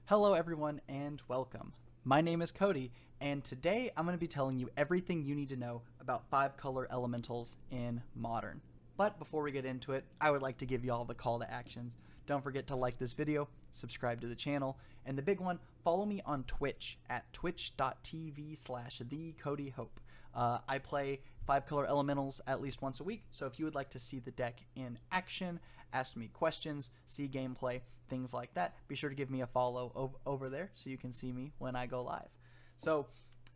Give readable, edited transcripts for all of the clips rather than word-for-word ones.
Hello everyone and welcome. My name is Cody and today I'm going to be telling you everything you need to know about 5-color elementals in Modern. But before we get into it, I would like to give you all the call to actions. Don't forget to like this video, subscribe to the channel, and the big one, follow me on Twitch at twitch.tv/thecodyhope. I play 5-color elementals at least once a week, so if you would like to see the deck in action, ask me questions, see gameplay, things like that, be sure to give me a follow over there so you can see me when I go live. So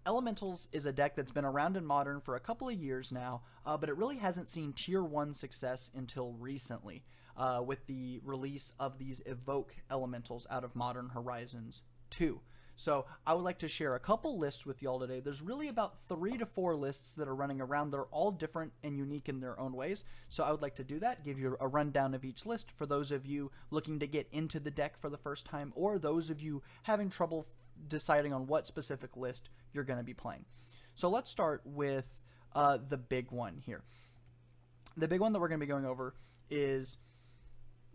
Elementals is a deck that's been around in Modern for a couple of years now, but it really hasn't seen Tier 1 success until recently, with the release of these Evoke Elementals out of Modern Horizons 2. So I would like to share a couple lists with y'all today. There's really about 3 to 4 lists that are running around. They're all different and unique in their own ways. So I would like to do that, give you a rundown of each list for those of you looking to get into the deck for the first time, or those of you having trouble deciding on what specific list you're going to be playing. So let's start with the big one here. The big one that we're going to be going over is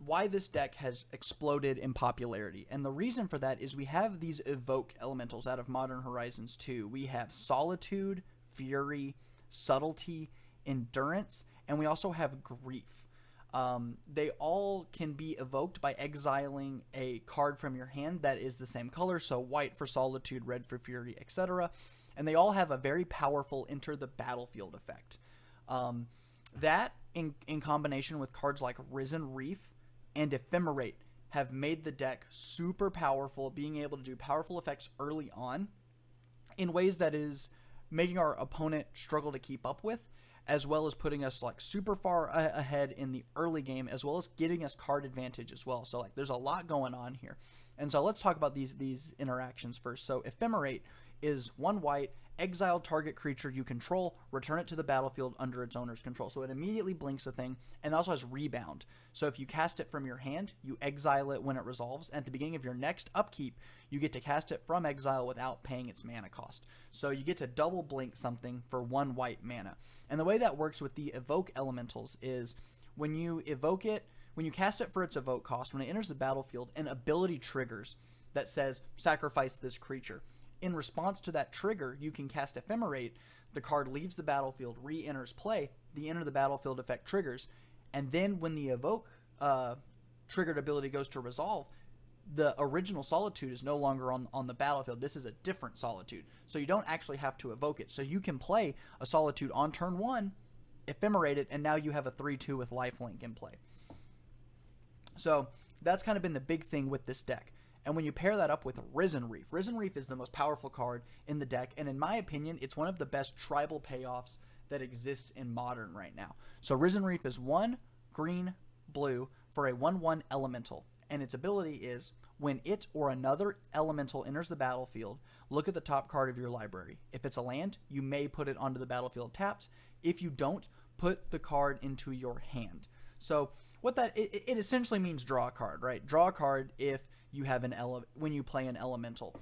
why this deck has exploded in popularity. And the reason for that is we have these Evoke Elementals out of Modern Horizons 2. We have Solitude, Fury, Subtlety, Endurance, and we also have Grief. They all can be evoked by exiling a card from your hand that is the same color, so white for Solitude, red for Fury, etc. And they all have a very powerful enter the battlefield effect. That, in combination with cards like Risen Reef and Ephemerate, have made the deck super powerful, being able to do powerful effects early on in ways that is making our opponent struggle to keep up with, as well as putting us like super far ahead in the early game, as well as getting us card advantage as well. So like there's a lot going on here. And so let's talk about these interactions first. So Ephemerate is 1 white, exile target creature you control, return it to the battlefield under its owner's control. So it immediately blinks a thing, and also has rebound. So if you cast it from your hand, you exile it when it resolves, and at the beginning of your next upkeep, you get to cast it from exile without paying its mana cost. So you get to double blink something for 1 white mana. And the way that works with the Evoke Elementals is when you evoke it, when you cast it for its evoke cost, when it enters the battlefield, an ability triggers that says sacrifice this creature. In response to that trigger, you can cast Ephemerate. The card leaves the battlefield, re-enters play, the enter the battlefield effect triggers, and then when the evoke triggered ability goes to resolve, the original Solitude is no longer on the battlefield. This is a different Solitude, so you don't actually have to evoke it. So you can play a Solitude on turn 1, Ephemerate it, and now you have a 3/2 with lifelink in play. So that's kind of been the big thing with this deck. And when you pair that up with Risen Reef is the most powerful card in the deck, and in my opinion, it's one of the best tribal payoffs that exists in Modern right now. So Risen Reef is 1 green, blue for a 1/1 elemental, and its ability is when it or another elemental enters the battlefield, look at the top card of your library. If it's a land, you may put it onto the battlefield tapped. If you don't, put the card into your hand. So what that it essentially means draw a card, right? Draw a card if you have when you play an elemental.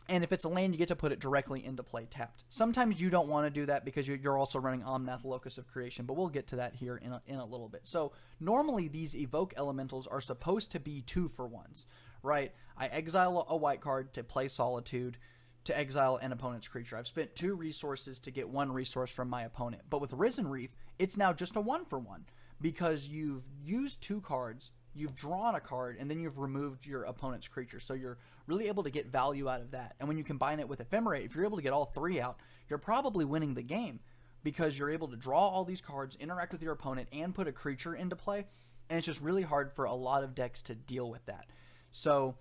And if it's a land, you get to put it directly into play tapped. Sometimes you don't want to do that because you're also running Omnath, Locus of Creation, but we'll get to that here in a little bit. So normally these Evoke Elementals are supposed to be 2-for-1s, right? I exile a white card to play Solitude, to exile an opponent's creature. I've spent 2 resources to get 1 resource from my opponent. But with Risen Reef, it's now just a 1-for-1 because you've used 2 cards, you've drawn a card, and then you've removed your opponent's creature. So you're really able to get value out of that. And when you combine it with Ephemerate, if you're able to get all 3 out, you're probably winning the game because you're able to draw all these cards, interact with your opponent, and put a creature into play. And it's just really hard for a lot of decks to deal with that. So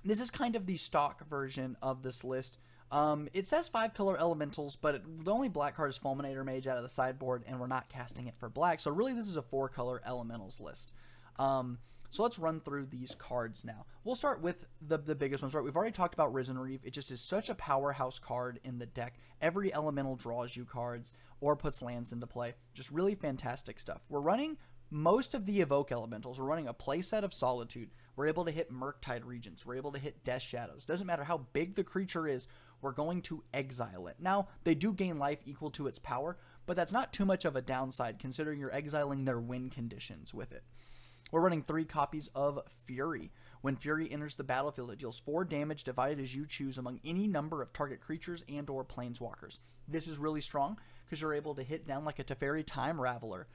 this is kind of the stock version of this list. It says 5-color elementals, but the only black card is Fulminator Mage out of the sideboard, and we're not casting it for black. So really this is a 4-color elementals list. So let's run through these cards now. We'll start with the biggest ones, right? We've already talked about Risen Reef. It just is such a powerhouse card in the deck. Every elemental draws you cards or puts lands into play. Just really fantastic stuff. We're running most of the Evoke Elementals. We're running a playset of Solitude. We're able to hit Murktide Regents. We're able to hit Death Shadows. Doesn't matter how big the creature is, we're going to exile it. Now, they do gain life equal to its power, but that's not too much of a downside considering you're exiling their win conditions with it. We're running 3 copies of Fury. When Fury enters the battlefield, it deals 4 damage divided as you choose among any number of target creatures and or planeswalkers. This is really strong because you're able to hit down like a Teferi Time Raveler,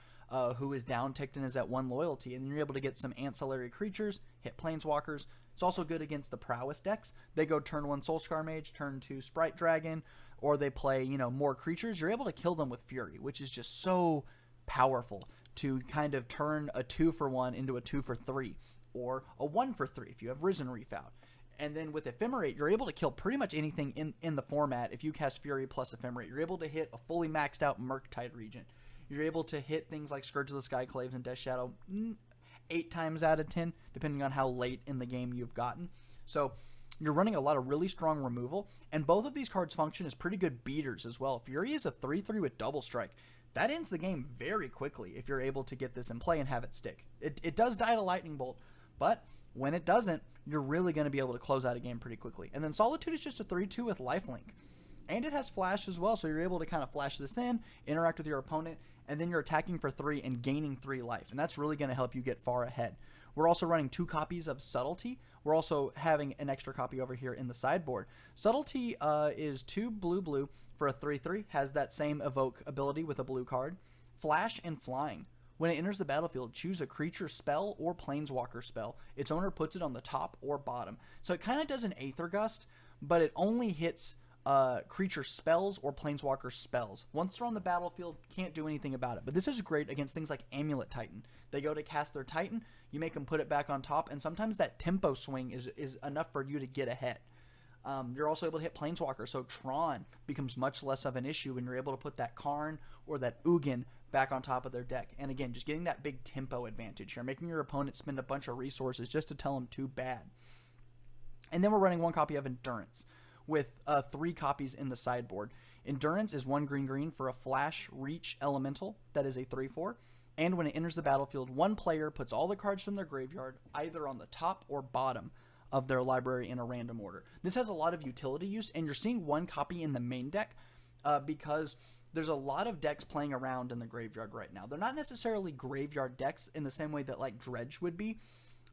who is down ticked and is at 1 loyalty, and then you're able to get some ancillary creatures, hit planeswalkers. It's also good against the Prowess decks. They go turn 1 Soulscar Mage, turn 2 Sprite Dragon, or they play, more creatures. You're able to kill them with Fury, which is just so powerful to kind of turn a 2 for 1 into a 2 for 3, or a 1 for 3 if you have Risen Reef out. And then with Ephemerate, you're able to kill pretty much anything in the format. If you cast Fury plus Ephemerate, you're able to hit a fully maxed out Murktide Regent. You're able to hit things like Scourge of the Skyclaves and Death Shadow 8 times out of 10, depending on how late in the game you've gotten. So you're running a lot of really strong removal, and both of these cards function as pretty good beaters as well. Fury is a 3/3 with Double Strike. That ends the game very quickly if you're able to get this in play and have it stick. It does die to Lightning Bolt, but when it doesn't, you're really going to be able to close out a game pretty quickly. And then Solitude is just a 3/2 with Lifelink. And it has Flash as well, so you're able to kind of flash this in, interact with your opponent, and then you're attacking for 3 and gaining 3 life. And that's really going to help you get far ahead. We're also running 2 copies of Subtlety. We're also having an extra copy over here in the sideboard. Subtlety is 2 blue for a 3/3, has that same evoke ability with a blue card. Flash and Flying. When it enters the battlefield, choose a creature spell or planeswalker spell. Its owner puts it on the top or bottom. So it kind of does an Aether Gust, but it only hits creature spells or planeswalker spells. Once they're on the battlefield, can't do anything about it. But this is great against things like Amulet Titan. They go to cast their Titan, you make them put it back on top, and sometimes that tempo swing is enough for you to get ahead. You're also able to hit Planeswalker, so Tron becomes much less of an issue when you're able to put that Karn or that Ugin back on top of their deck. And again, just getting that big tempo advantage here, making your opponent spend a bunch of resources just to tell them too bad. And then we're running 1 copy of Endurance with 3 copies in the sideboard. Endurance is 1 green for a Flash Reach Elemental that is a 3/4. And when it enters the battlefield, 1 player puts all the cards from their graveyard either on the top or bottom of their library in a random order. This has a lot of utility use, and you're seeing 1 copy in the main deck because there's a lot of decks playing around in the graveyard right now. They're not necessarily graveyard decks in the same way that like Dredge would be,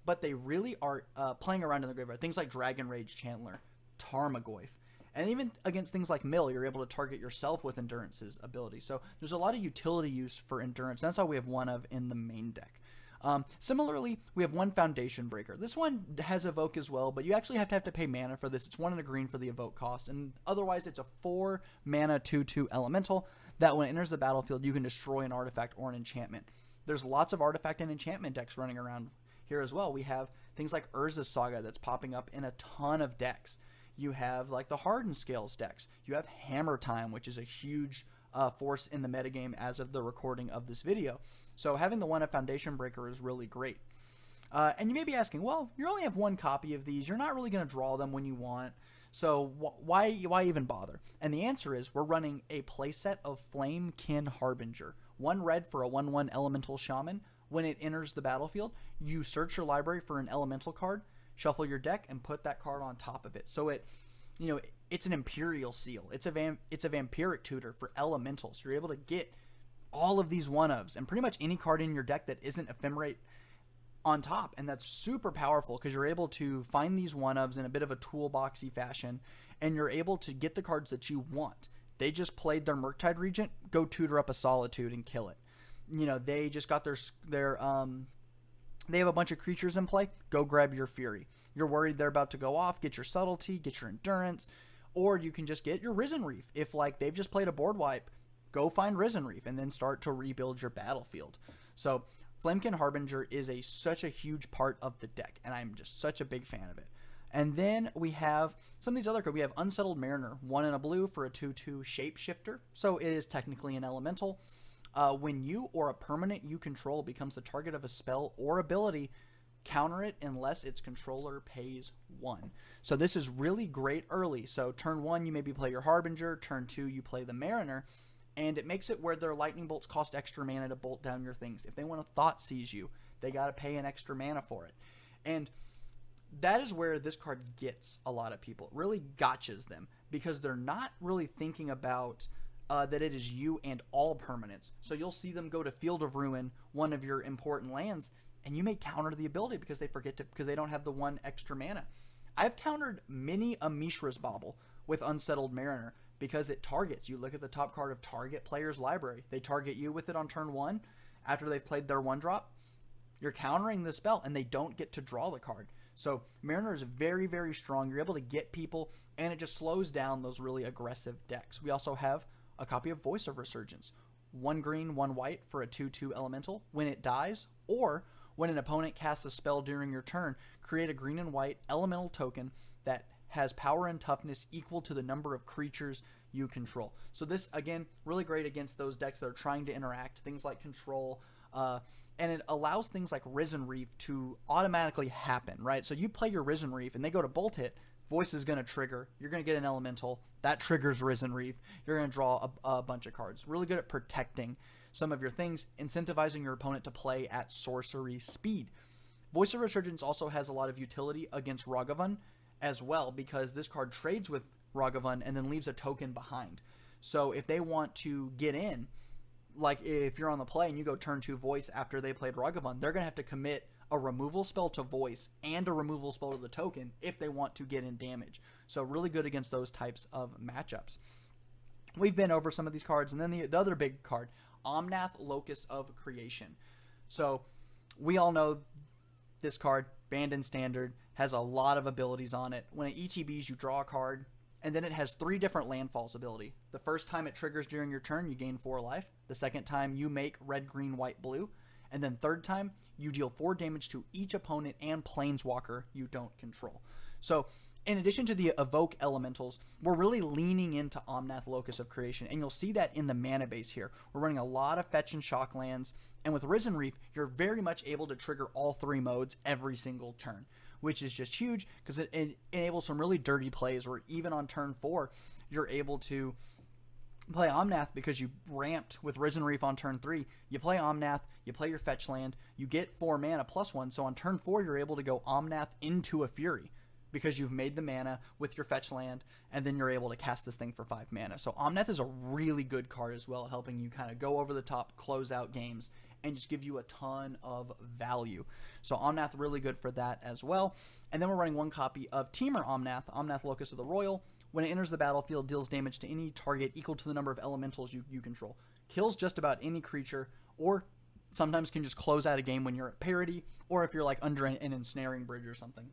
but they really are playing around in the graveyard. Things like Dragon Rage Chandler, Tarmogoyf, and even against things like Mill, you're able to target yourself with Endurance's ability. So there's a lot of utility use for Endurance. That's all we have 1 of in the main deck. Similarly, we have 1 Foundation Breaker. This one has Evoke as well, but you actually have to pay mana for this. It's 1 and a green for the Evoke cost, and otherwise it's a 4 mana 2/2 elemental that when it enters the battlefield, you can destroy an artifact or an enchantment. There's lots of artifact and enchantment decks running around here as well. We have things like Urza's Saga that's popping up in a ton of decks. You have like the Hardened Scales decks. You have Hammer Time, which is a huge force in the metagame as of the recording of this video. So having the 1 of Foundation Breaker is really great. And you may be asking, well, you only have 1 copy of these. You're not really going to draw them when you want. So why even bother? And the answer is we're running a playset of Flamekin Harbinger. 1 red for a 1/1 Elemental Shaman. When it enters the battlefield, you search your library for an elemental card, shuffle your deck, and put that card on top of it. So it's an Imperial Seal. It's a Vampiric Tutor for elementals. You're able to get all of these 1-ofs and pretty much any card in your deck that isn't Ephemerate on top, and that's super powerful because you're able to find these 1-ofs in a bit of a toolboxy fashion, and you're able to get the cards that you want. They just played their Murktide Regent, go tutor up a Solitude and kill it. They just got their they have a bunch of creatures in play, go grab your Fury. You're worried they're about to go off, get your Subtlety, get your Endurance, or you can just get your Risen Reef. If like they've just played a board wipe, go find Risen Reef and then start to rebuild your battlefield. So Flamekin Harbinger is such a huge part of the deck, and I'm just such a big fan of it. And then we have some of these other cards. We have Unsettled Mariner, 1 and a blue for a 2/2 Shapeshifter. So it is technically an elemental. When you or a permanent you control becomes the target of a spell or ability, counter it unless its controller pays 1. So this is really great early. So turn 1, you maybe play your Harbinger. Turn 2, you play the Mariner. And it makes it where their lightning bolts cost extra mana to bolt down your things. If they want to Thought Seize you, they got to pay an extra mana for it. And that is where this card gets a lot of people. It really gotchas them because they're not really thinking about that it is you and all permanents. So you'll see them go to Field of Ruin, one of your important lands, and you may counter the ability because because they don't have the one extra mana. I've countered many a Mishra's Bauble with Unsettled Mariner because it targets. You look at the top card of target player's library. They target you with it on turn 1 after they've played their 1-drop. You're countering the spell, and they don't get to draw the card. So Mariner is very, very strong. You're able to get people, and it just slows down those really aggressive decks. We also have a copy of Voice of Resurgence. 1 green, 1 white for a 2/2 elemental. When it dies, or when an opponent casts a spell during your turn, create a green and white elemental token that has power and toughness equal to the number of creatures you control. So this, again, really great against those decks that are trying to interact, things like control, and it allows things like Risen Reef to automatically happen, right? So you play your Risen Reef, and they go to bolt it, Voice is going to trigger. You're going to get an elemental. That triggers Risen Reef. You're going to draw a bunch of cards. Really good at protecting some of your things, incentivizing your opponent to play at sorcery speed. Voice of Resurgence also has a lot of utility against Ragavan as well, because this card trades with Ragavan and then leaves a token behind. So if they want to get in, like if you're on the play and you go turn 2 Voice after they played Ragavan, they're going to have to commit a removal spell to Voice and a removal spell to the token if they want to get in damage. So really good against those types of matchups. We've been over some of these cards, and then the other big card, Omnath, Locus of Creation. So we all know this card, banned in Standard, has a lot of abilities on it. When it ETBs, you draw a card, and then it has 3 different landfalls ability. The first time it triggers during your turn, you gain 4 life. The second time, you make red, green, white, blue. And then third time, you deal 4 damage to each opponent and planeswalker you don't control. So in addition to the evoke elementals, we're really leaning into Omnath, Locus of Creation, and you'll see that in the mana base here. We're running a lot of fetch and shock lands, and with Risen Reef, you're very much able to trigger all 3 modes every single turn, which is just huge because it enables some really dirty plays where even on turn 4, you're able to play Omnath because you ramped with Risen Reef on turn 3. You play Omnath, you play your fetch land, you get 4 mana plus 1, so on turn 4 you're able to go Omnath into a Fury because you've made the mana with your fetch land, and then you're able to cast this thing for 5 mana. So Omnath is a really good card as well, helping you kind of go over the top, close out games, and just give you a ton of value. So Omnath really good for that as well. And then we're running 1 copy of Teamer Omnath, Omnath Locus of the Royal. When it enters the battlefield, deals damage to any target equal to the number of elementals you control. Kills just about any creature, or sometimes can just close out a game when you're at parity, or if you're like under an ensnaring bridge or something.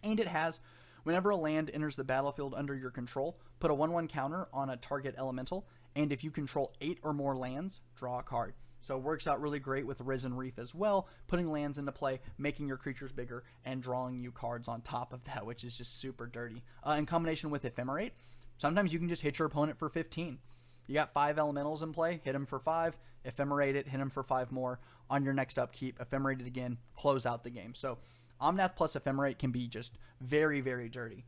And it has, whenever a land enters the battlefield under your control, put a 1/1 counter on a target elemental, and if you control 8 or more lands, draw a card. So it works out really great with Risen Reef as well, putting lands into play, making your creatures bigger, and drawing you cards on top of that, which is just super dirty. In combination with Ephemerate, sometimes you can just hit your opponent for 15. You got 5 elementals in play, hit them for 5, Ephemerate it, hit them for 5 more. On your next upkeep, Ephemerate it again, close out the game. So Omnath plus Ephemerate can be just very, very dirty.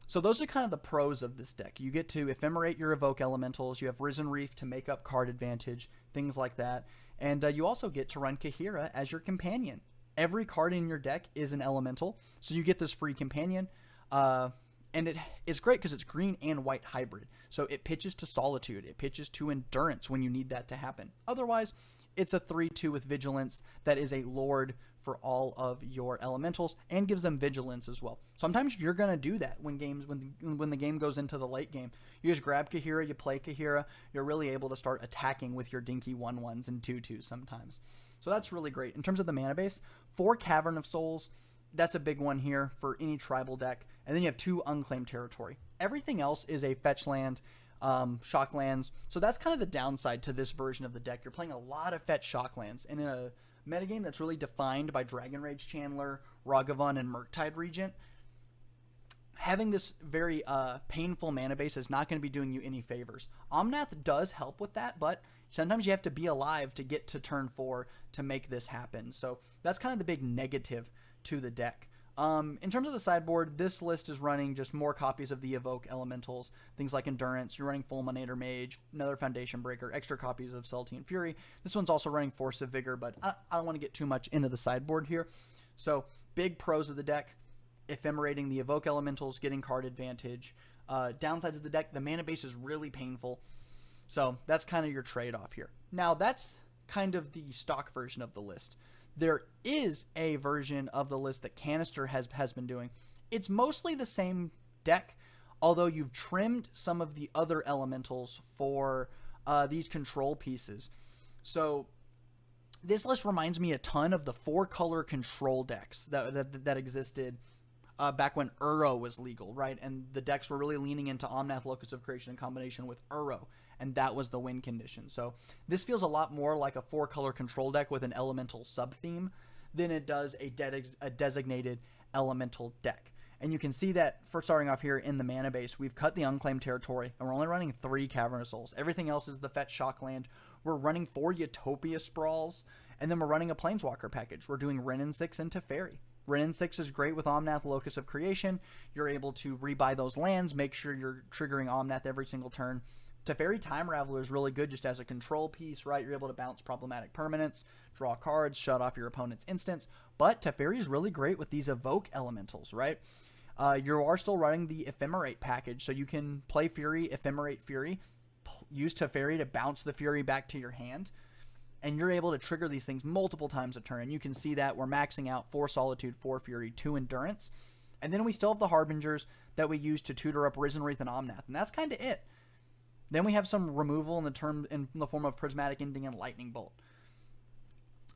So those are kind of the pros of this deck. You get to Ephemerate your Evoke Elementals. You have Risen Reef to make up card advantage, things like that. And you also get to run Kahira as your companion. Every card in your deck is an elemental, so you get this free companion. And it's great because it's green and white hybrid. So it pitches to Solitude. It pitches to Endurance when you need that to happen. Otherwise, it's a 3/2 with Vigilance that is a Lord for all of your elementals and gives them Vigilance as well. Sometimes you're going to do that when the game goes into the late game. You just grab Kahira, you play Kahira, you're really able to start attacking with your dinky 1/1s and 2/2s sometimes. So that's really great. In terms of the mana base, 4 Cavern of Souls, that's a big one here for any tribal deck. And then you have 2 Unclaimed Territory. Everything else is a fetch land, shock lands. So that's kind of the downside to this version of the deck. You're playing a lot of fetch shock lands. And in a metagame that's really defined by Dragon Rage Channeler, Ragavan, and Murktide Regent, having this very painful mana base is not going to be doing you any favors. Omnath does help with that, but sometimes you have to be alive to get to turn 4 to make this happen. So that's kind of the big negative to the deck. In terms of the sideboard, this list is running just more copies of the Evoke Elementals, things like Endurance. You're running Fulminator Mage, another Foundation Breaker, extra copies of Celtian Fury. This one's also running Force of Vigor, but I don't want to get too much into the sideboard here. So big pros of the deck: ephemerating the Evoke Elementals, getting card advantage. Downsides of the deck: the mana base is really painful. So that's kind of your trade-off here. Now that's kind of the stock version of the list. There is a version of the list that Canister has been doing. It's mostly the same deck, although you've trimmed some of the other elementals for these control pieces. So this list reminds me a ton of the 4-color control decks that existed back when Uro was legal, right? And the decks were really leaning into Omnath, Locus of Creation in combination with Uro, and that was the win condition. So this feels a lot more like a 4-color control deck with an elemental sub-theme than it does a designated elemental deck. And you can see that for starting off here in the mana base, we've cut the unclaimed territory, and we're only running 3 Cavern of Souls. Everything else is the Fetch Shockland. We're running 4 Utopia Sprawls, and then we're running a Planeswalker package. We're doing Wrenn and 6 into Teferi. Wrenn and 6 is great with Omnath, Locus of Creation. You're able to rebuy those lands, make sure you're triggering Omnath every single turn. Teferi Time Raveler is really good just as a control piece, right? You're able to bounce problematic permanents, draw cards, shut off your opponent's instance. But Teferi is really great with these Evoke elementals, right? You are still running the Ephemerate package, so you can play Fury, Ephemerate Fury, use Teferi to bounce the Fury back to your hand, and you're able to trigger these things multiple times a turn. And you can see that we're maxing out 4 Solitude, 4 Fury, 2 Endurance, and then we still have the Harbingers that we use to tutor up Risen Wreath and Omnath, and that's kind of it. Then we have some removal in the form of Prismatic Ending and Lightning Bolt.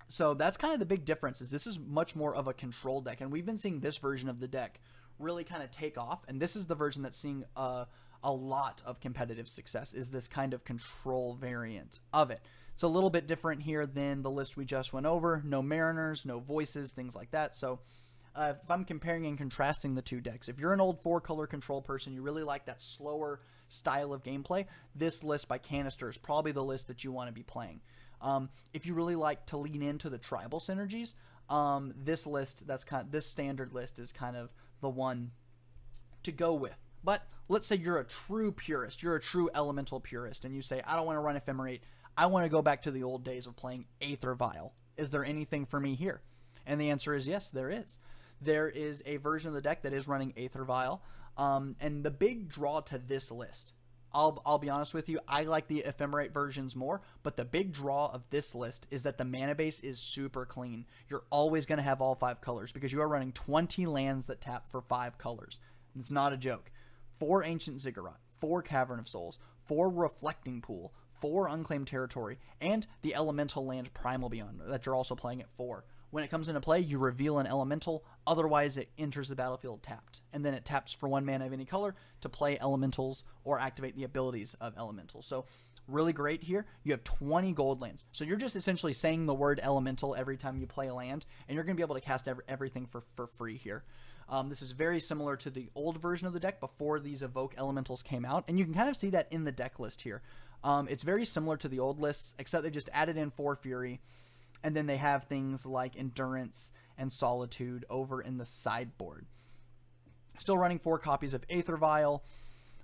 So that's kind of the big difference, is this is much more of a control deck, and we've been seeing this version of the deck really kind of take off, and this is the version that's seeing a lot of competitive success, is this kind of control variant of it. It's a little bit different here than the list we just went over. No Mariners, no Voices, things like that. So if I'm comparing and contrasting the two decks, if you're an old 4-color control person, you really like that slower style of gameplay, this list by Canister is probably the list that you want to be playing. If you really like to lean into the tribal synergies, this list, this standard list is kind of the one to go with. But let's say you're a true purist, you're a true elemental purist, and you say, I don't want to run Ephemerate, I want to go back to the old days of playing Aether Vial. Is there anything for me here? And the answer is yes, there is. There is a version of the deck that is running Aether Vial, and the big draw to this list, I'll be honest with you, I like the Ephemerate versions more, but the big draw of this list is that the mana base is super clean. You're always going to have all 5 colors because you are running 20 lands that tap for 5 colors. It's not a joke. 4 Ancient Ziggurat, 4 Cavern of Souls, 4 Reflecting Pool, 4 Unclaimed Territory, and the Elemental Land Primal Beyond that you're also playing at 4. When it comes into play, you reveal an elemental, otherwise it enters the battlefield tapped. And then it taps for 1 mana of any color to play elementals or activate the abilities of elementals. So really great here. You have 20 gold lands. So you're just essentially saying the word elemental every time you play a land, and you're going to be able to cast everything for free here. This is very similar to the old version of the deck before these Evoke elementals came out, and you can kind of see that in the deck list here. It's very similar to the old lists, except they just added in 4 Fury, and then they have things like Endurance and Solitude over in the sideboard. Still running 4 copies of Aether Vial.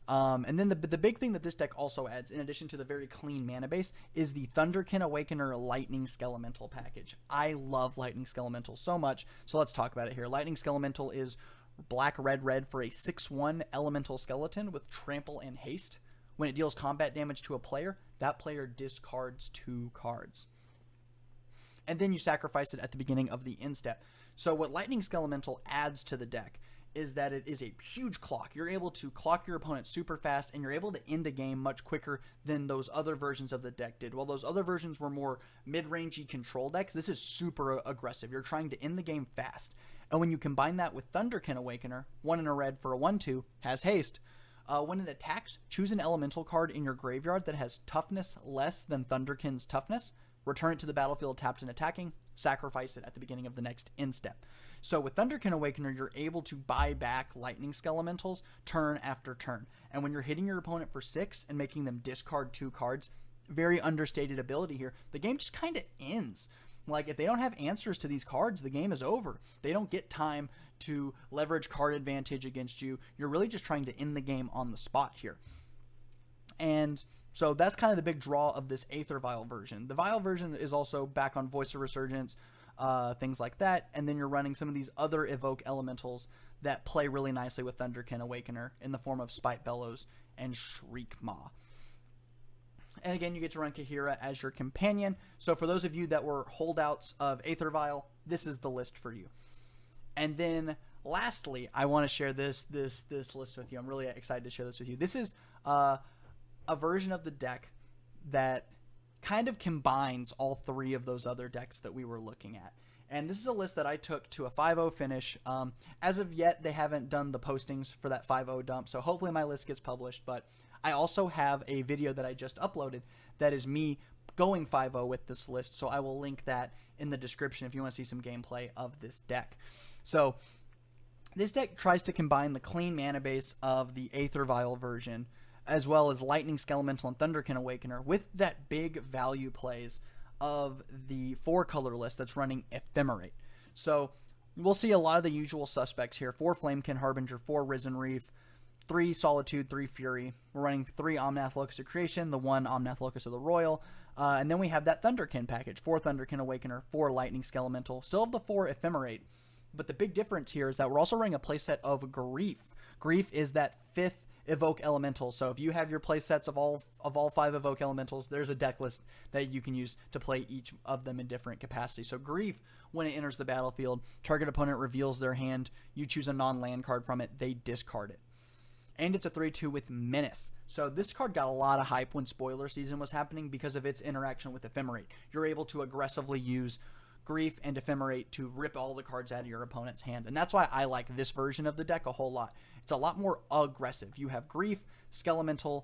And then the big thing that this deck also adds, in addition to the very clean mana base, is the Thunderkin Awakener Lightning Skelemental package. I love Lightning Skelemental so much, so let's talk about it here. Lightning Skelemental is black, red, red for a 6/1 elemental skeleton with trample and haste. When it deals combat damage to a player, that player discards 2 cards. And then you sacrifice it at the beginning of the end step. So what Lightning Skelemental adds to the deck is that it is a huge clock. You're able to clock your opponent super fast, and you're able to end a game much quicker than those other versions of the deck did. While those other versions were more mid-rangey control decks, this is super aggressive. You're trying to end the game fast. And when you combine that with Thunderkin Awakener, 1 in a red for a 1/2, has haste. When it attacks, choose an elemental card in your graveyard that has toughness less than Thunderkin's toughness. Return it to the battlefield tapped and attacking. Sacrifice it at the beginning of the next end step. So with Thunderkin Awakener, you're able to buy back Lightning Skelementals turn after turn. And when you're hitting your opponent for 6 and making them discard 2 cards, very understated ability here, the game just kind of ends. Like, if they don't have answers to these cards, the game is over. They don't get time to leverage card advantage against you. You're really just trying to end the game on the spot here. And so that's kind of the big draw of this Aether Vial version. The Vial version is also back on Voice of Resurgence, things like that. And then you're running some of these other Evoke elementals that play really nicely with Thunderkin Awakener in the form of Spite Bellows and Shriek Maw. And again, you get to run Kahira as your companion. So for those of you that were holdouts of Aether Vial, this is the list for you. And then lastly, I want to share this list with you. I'm really excited to share this with you. This is a version of the deck that kind of combines all three of those other decks that we were looking at. And this is a list that I took to a 5-0 finish. As of yet, they haven't done the postings for that 5-0 dump, so hopefully my list gets published. But I also have a video that I just uploaded that is me going 5-0 with this list, so I will link that in the description if you want to see some gameplay of this deck. So this deck tries to combine the clean mana base of the Aether Vial version, as well as Lightning Skelemental and Thunderkin Awakener, with that big value plays of the 4-color list that's running Ephemerate. So we'll see a lot of the usual suspects here. 4 Flamekin Harbinger, 4 Risen Reef, 3 Solitude, 3 Fury. We're running 3 Omnath Locus of Creation, the 1 Omnath Locus of the Royal. And then we have that Thunderkin package, 4 Thunderkin Awakener, 4 Lightning Skelemental. Still have the 4 Ephemerate. But the big difference here is that we're also running a playset of Grief. Grief is that 5th Evoke Elemental. So if you have your playsets of all 5 Evoke Elementals, there's a deck list that you can use to play each of them in different capacities. So Grief, when it enters the battlefield, target opponent reveals their hand, you choose a non-land card from it, they discard it. And it's a 3-2 with Menace. So this card got a lot of hype when Spoiler Season was happening because of its interaction with Ephemerate. You're able to aggressively use Grief and Ephemerate to rip all the cards out of your opponent's hand. And that's why I like this version of the deck a whole lot. It's a lot more aggressive. You have Grief, Skelemental,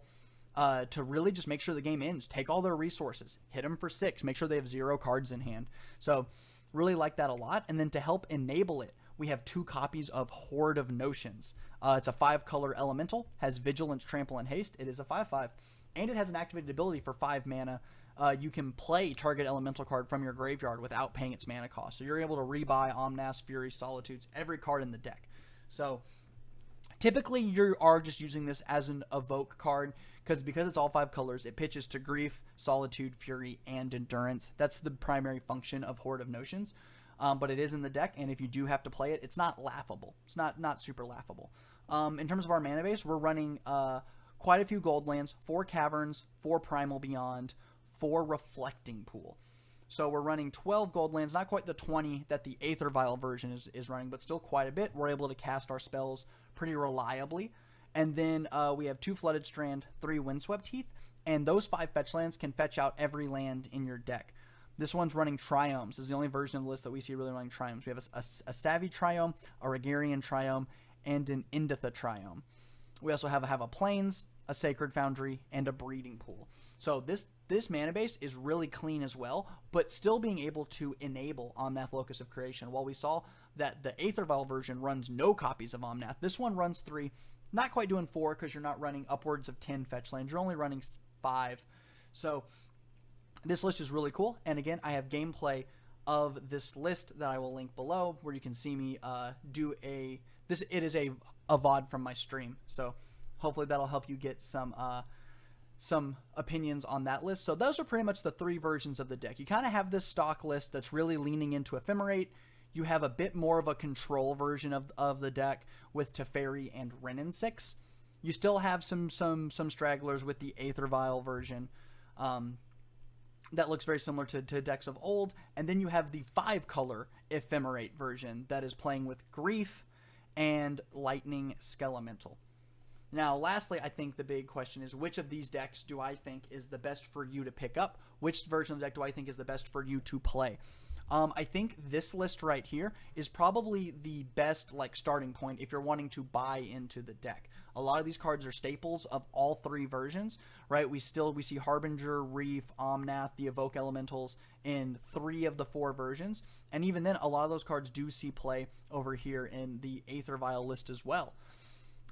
to really just make sure the game ends. Take all their resources. Hit them for 6. Make sure they have 0 cards in hand. So really like that a lot. And then to help enable it, we have 2 copies of Horde of Notions. It's a 5-color elemental, has Vigilance, Trample, and Haste. It is a 5/5. And it has an activated ability for 5 mana. You can play target elemental card from your graveyard without paying its mana cost. So you're able to rebuy Omnath, Fury, Solitudes, every card in the deck. So typically you are just using this as an evoke card because it's all 5 colors, it pitches to Grief, Solitude, Fury, and Endurance. That's the primary function of Horde of Notions. But it is in the deck, and if you do have to play it, it's not laughable. It's not super laughable. In terms of our mana base, we're running quite a few gold lands, 4 Caverns, 4 Primal Beyond, 4 Reflecting Pool. So we're running 12 gold lands, not quite the 20 that the Aether Vial version is running, but still quite a bit. We're able to cast our spells pretty reliably. And then we have 2 Flooded Strand, 3 Windswept Heath, and those 5 fetch lands can fetch out every land in your deck. This one's running Triomes. This is the only version of the list that we see really running Triomes. We have a Savvy Triome, a Regarian Triome, and an Inditha Triome. We also have a Plains, a Sacred Foundry, and a Breeding Pool. So this mana base is really clean as well, but still being able to enable Omnath Locus of Creation. While we saw that the Aether Vial version runs no copies of Omnath, this one runs 3, not quite doing 4 because you're not running upwards of 10 fetch lands. You're only running 5. So this list is really cool. And again, I have gameplay of this list that I will link below where you can see me do it is a VOD from my stream. So hopefully that'll help you get some opinions on that list. So those are pretty much the 3 versions of the deck. You kind of have this stock list that's really leaning into Ephemerate. You have a bit more of a control version of the deck with Teferi and Renin 6. You still have some stragglers with the Aether Vial version that looks very similar to decks of old. And then you have the 5-color Ephemerate version that is playing with Grief and Lightning Skelemental. Now, lastly, I think the big question is which of these decks do I think is the best for you to pick up? Which version of the deck do I think is the best for you to play? I think this list right here is probably the best starting point if you're wanting to buy into the deck. A lot of these cards are staples of all 3 versions, right? We see Harbinger, Reef, Omnath, the Evoke Elementals in 3 of the 4 versions. And even then, a lot of those cards do see play over here in the Aether Vial list as well.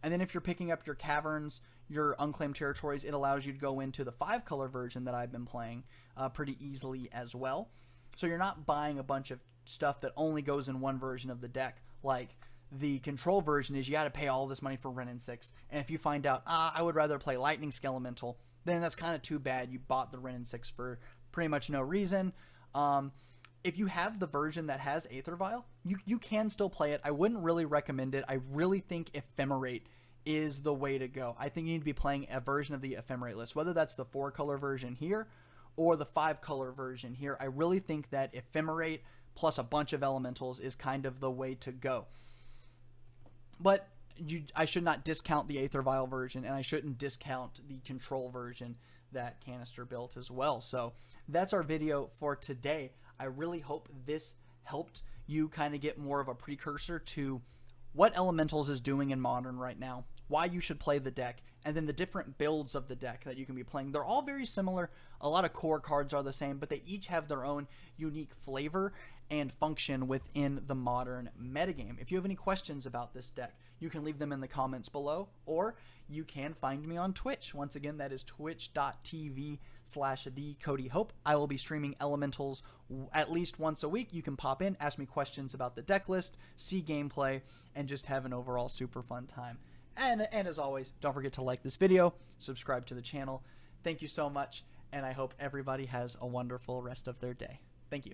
And then if you're picking up your Caverns, your Unclaimed Territories, it allows you to go into the 5-color version that I've been playing pretty easily as well. So you're not buying a bunch of stuff that only goes in one version of the deck. Like the control version is you got to pay all this money for Renin 6. And if you find out, I would rather play Lightning Skelemental, then that's kind of too bad. You bought the Renin 6 for pretty much no reason. If you have the version that has Aether Vial, you can still play it. I wouldn't really recommend it. I really think Ephemerate is the way to go. I think you need to be playing a version of the Ephemerate list, whether that's the 4-color version here or the 5-color version here. I really think that Ephemerate plus a bunch of elementals is kind of the way to go. But I should not discount the Aether vial version, and I shouldn't discount the control version that Canister built as well. So that's our video for today. I really hope this helped you kind of get more of a precursor to what Elementals is doing in Modern right now, why you should play the deck, and then the different builds of the deck that you can be playing. They're all very similar. A lot of core cards are the same, but they each have their own unique flavor and function within the Modern metagame. If you have any questions about this deck, you can leave them in the comments below, or you can find me on Twitch. Once again, that is twitch.tv/thecodyhope. I will be streaming Elementals at least once a week. You can pop in, ask me questions about the deck list, see gameplay, and just have an overall super fun time. And as always, don't forget to like this video, subscribe to the channel. Thank you so much, and I hope everybody has a wonderful rest of their day. Thank you.